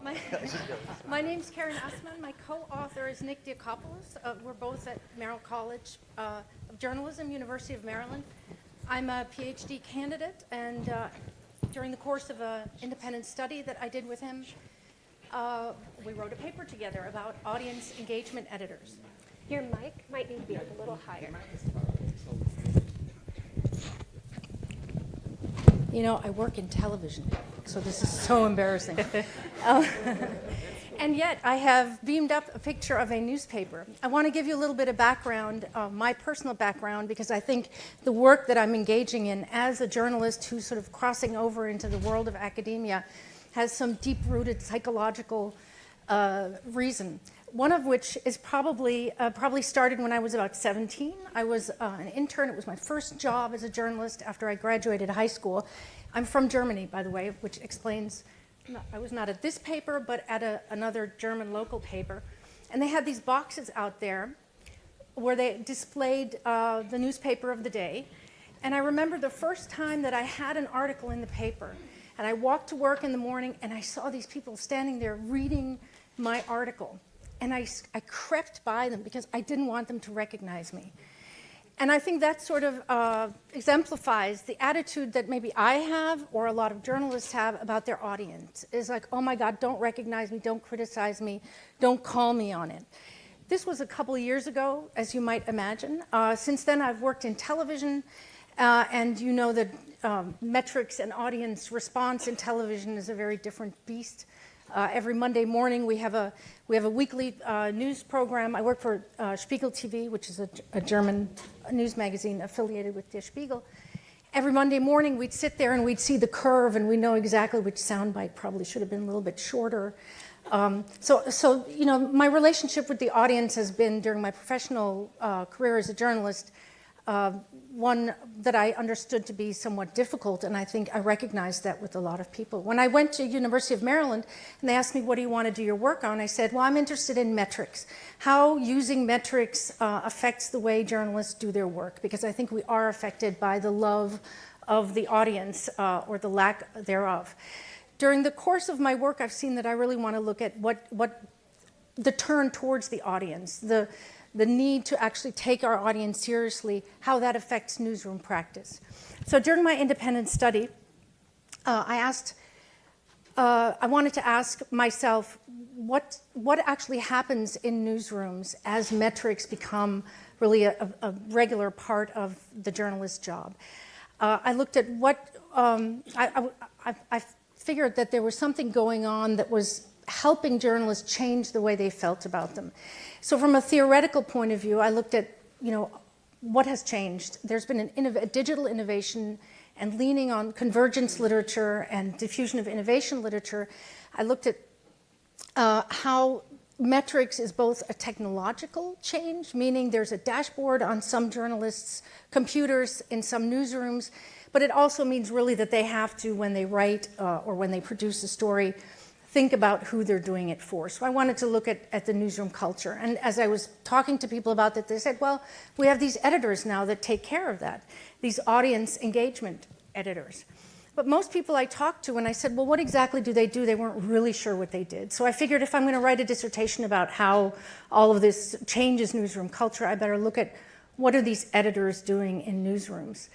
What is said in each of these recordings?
My name's Karin Assmann. My co-author is Nick Diakopoulos. We're both at Merrill College of Journalism, University of Maryland. I'm a PhD candidate, and during the course of an independent study that I did with him, we wrote a paper together about audience engagement editors. Your mic might need to be a little higher. You know, I work in television, so this is so embarrassing. And yet, I have beamed up a picture of a newspaper. I want to give you a little bit of background, my personal background, because I think the work that I'm engaging in as a journalist who's sort of crossing over into the world of academia has some deep-rooted psychological reason. One of which is probably started when I was about 17. I was an intern. It was my first job as a journalist after I graduated high school. I'm from Germany, by the way, which explains I was not at this paper, but at another German local paper. And they had these boxes out there where they displayed the newspaper of the day. And I remember the first time that I had an article in the paper. And I walked to work in the morning, and I saw these people standing there reading my article. And I crept by them because I didn't want them to recognize me. And I think that sort of exemplifies the attitude that maybe I have or a lot of journalists have about their audience. Is like, oh my God, don't recognize me, don't criticize me, don't call me on it. This was a couple of years ago, as you might imagine. Since then, I've worked in television, and you know that metrics and audience response in television is a very different beast. Every Monday morning, we have a weekly news program. I work for Spiegel TV, which is a German news magazine affiliated with Der Spiegel. Every Monday morning, we'd sit there and we'd see the curve, and we know exactly which soundbite probably should have been a little bit shorter. So you know, my relationship with the audience has been, during my professional career as a journalist, one that I understood to be somewhat difficult, and I think I recognized that with a lot of people. When I went to University of Maryland and they asked me, what do you want to do your work on? I said, well, I'm interested in metrics, how using metrics affects the way journalists do their work, because I think we are affected by the love of the audience or the lack thereof. During the course of my work, I've seen that I really want to look at what the turn towards the audience, the need to actually take our audience seriously, how that affects newsroom practice. So during my independent study, I wanted to ask myself what actually happens in newsrooms as metrics become really a regular part of the journalist's job. I looked at what, I figured that there was something going on that was helping journalists change the way they felt about them. So from a theoretical point of view, I looked at, you know, what has changed. There's been a digital innovation and leaning on convergence literature and diffusion of innovation literature. I looked at how metrics is both a technological change, meaning there's a dashboard on some journalists' computers in some newsrooms, but it also means really that they have to, when they write or when they produce a story, think about who they're doing it for. So I wanted to look at the newsroom culture. And as I was talking to people about that, they said, well, we have these editors now that take care of that, these audience engagement editors. But most people I talked to, when I said, well, what exactly do, they weren't really sure what they did. So I figured if I'm going to write a dissertation about how all of this changes newsroom culture, I better look at what are these editors doing in newsrooms.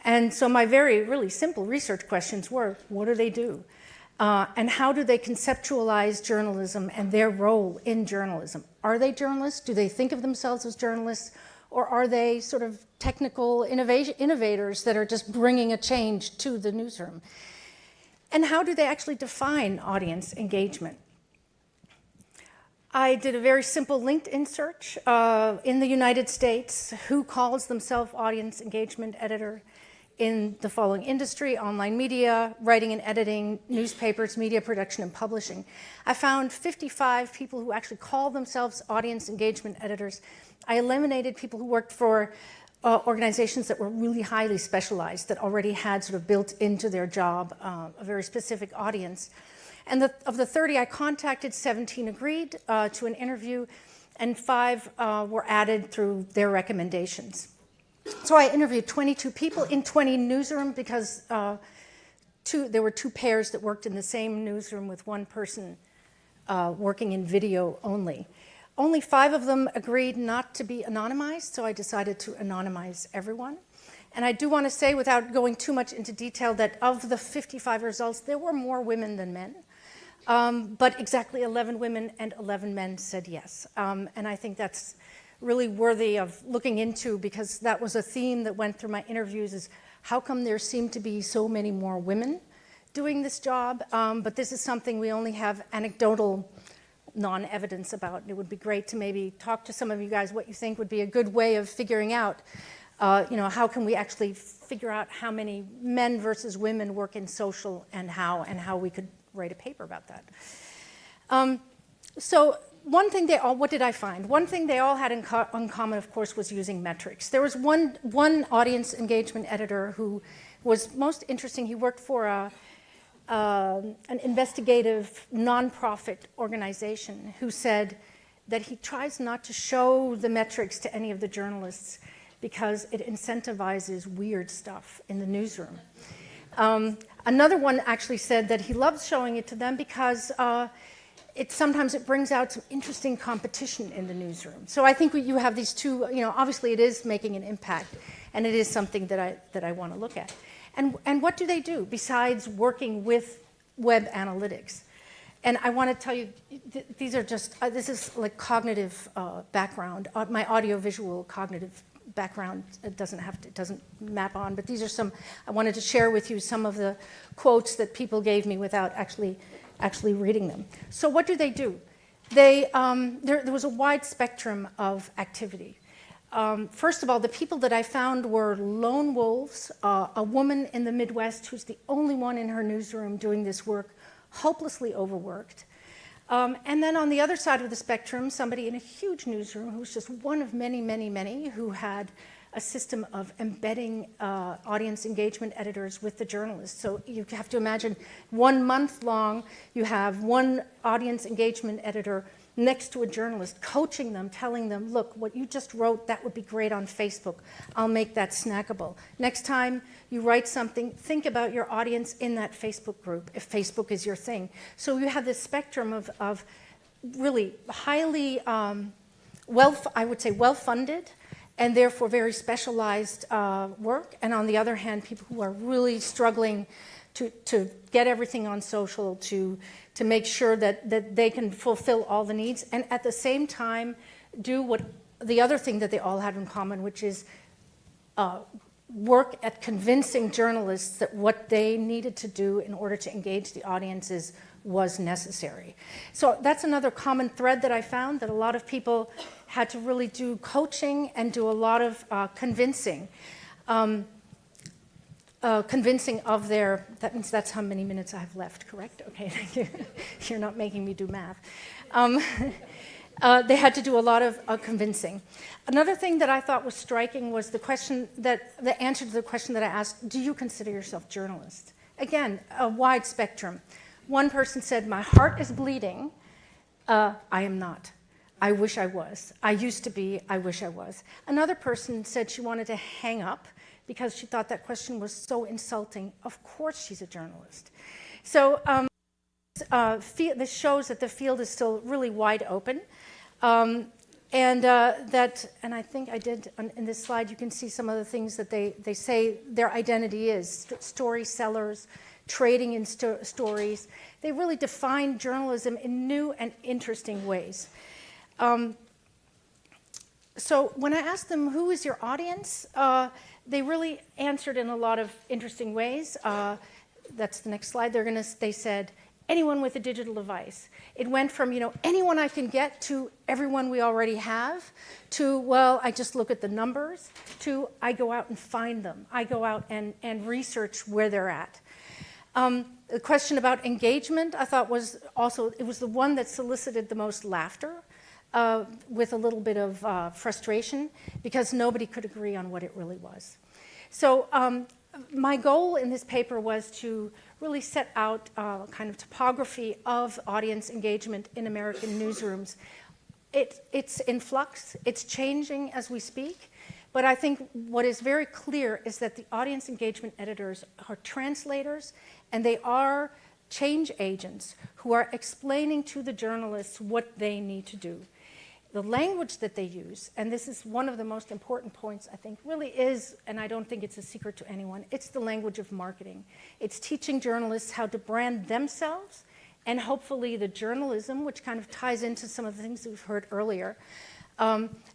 And so my really simple research questions were, what do they do? And how do they conceptualize journalism and their role in journalism? Are they journalists? Do they think of themselves as journalists? Or are they sort of technical innovators that are just bringing a change to the newsroom? And how do they actually define audience engagement? I did a very simple LinkedIn search in the United States, who calls themselves audience engagement editor in the following industry: online media, writing and editing, newspapers, media production, and publishing. I found 55 people who actually call themselves audience engagement editors. I eliminated people who worked for organizations that were really highly specialized, that already had sort of built into their job a very specific audience. And of the 30 I contacted, 17 agreed to an interview, and 5 were added through their recommendations. So I interviewed 22 people in 20 newsrooms, because there were 2 pairs that worked in the same newsroom with one person working in video only. Only 5 of them agreed not to be anonymized, so I decided to anonymize everyone. And I do want to say, without going too much into detail, that of the 55 results, there were more women than men. But exactly 11 women and 11 men said yes. And I think that's really worthy of looking into, because that was a theme that went through my interviews, is how come there seem to be so many more women doing this job? But this is something we only have anecdotal non-evidence about. It would be great to maybe talk to some of you guys what you think would be a good way of figuring out, how can we actually figure out how many men versus women work in social, and how we could write a paper about that. So one thing what did I find? One thing they all had in common, of course, was using metrics. There was one audience engagement editor who was most interesting. He worked for an investigative nonprofit organization who said that he tries not to show the metrics to any of the journalists because it incentivizes weird stuff in the newsroom. Another one actually said that he loves showing it to them because sometimes it brings out some interesting competition in the newsroom. So I think you have these two, obviously it is making an impact, and it is something that I want to look at. And what do they do besides working with web analytics? And I want to tell you, these are just, this is like cognitive background, my audiovisual cognitive background. It doesn't map on, but these are some, I wanted to share with you some of the quotes that people gave me without actually reading them. So what do? There was a wide spectrum of activity. First of all, the people that I found were lone wolves, a woman in the Midwest who's the only one in her newsroom doing this work, hopelessly overworked. And then on the other side of the spectrum, somebody in a huge newsroom who was just one of many, many, many who had a system of embedding audience engagement editors with the journalists. So you have to imagine 1 month long, you have one audience engagement editor next to a journalist, coaching them, telling them, look, what you just wrote, that would be great on Facebook. I'll make that snackable. Next time you write something, think about your audience in that Facebook group, if Facebook is your thing. So you have this spectrum of really highly, I would say well-funded, and therefore very specialized work. And on the other hand, people who are really struggling to get everything on social, to make sure that they can fulfill all the needs, and at the same time do what the other thing that they all had in common, which is work at convincing journalists that what they needed to do in order to engage the audiences was necessary. So that's another common thread that I found, that a lot of people had to really do coaching and do a lot of convincing. Convincing of that means that's how many minutes I have left, correct? Okay, thank you. You're not making me do math. They had to do a lot of convincing. Another thing that I thought was striking was the answer to the question that I asked, do you consider yourself journalist? Again, a wide spectrum. One person said, my heart is bleeding. I am not. I wish I was. I used to be. I wish I was. Another person said she wanted to hang up because she thought that question was so insulting. Of course she's a journalist. So this shows that the field is still really wide open. And I think I did, in this slide, you can see some of the things that they say their identity is. Story sellers, trading in stories. They really define journalism in new and interesting ways. So when I asked them, who is your audience? They really answered in a lot of interesting ways. That's the next slide. They said, anyone with a digital device. It went from, anyone I can get to everyone we already have, to, well, I just look at the numbers, to I go out and find them. I go out and research where they're at. The question about engagement, I thought was also, it was the one that solicited the most laughter. With a little bit of frustration, because nobody could agree on what it really was. So my goal in this paper was to really set out kind of topography of audience engagement in American newsrooms. It's in flux, it's changing as we speak, but I think what is very clear is that the audience engagement editors are translators, and they are change agents who are explaining to the journalists what they need to do. The language that they use, and this is one of the most important points, I think, really is, and I don't think it's a secret to anyone, it's the language of marketing. It's teaching journalists how to brand themselves and hopefully the journalism, which kind of ties into some of the things that we've heard earlier,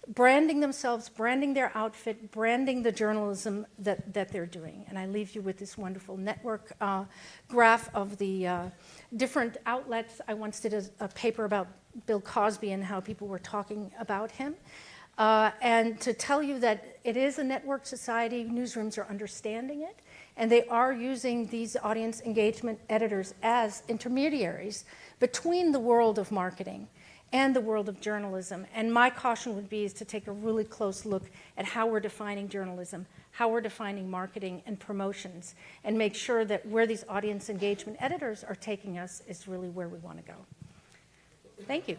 branding themselves, branding their outfit, branding the journalism that they're doing. And I leave you with this wonderful network graph of the different outlets. I once did a paper about Bill Cosby and how people were talking about him. And to tell you that it is a network society, newsrooms are understanding it, and they are using these audience engagement editors as intermediaries between the world of marketing and the world of journalism. And my caution would be is to take a really close look at how we're defining journalism, how we're defining marketing and promotions, and make sure that where these audience engagement editors are taking us is really where we want to go. Thank you.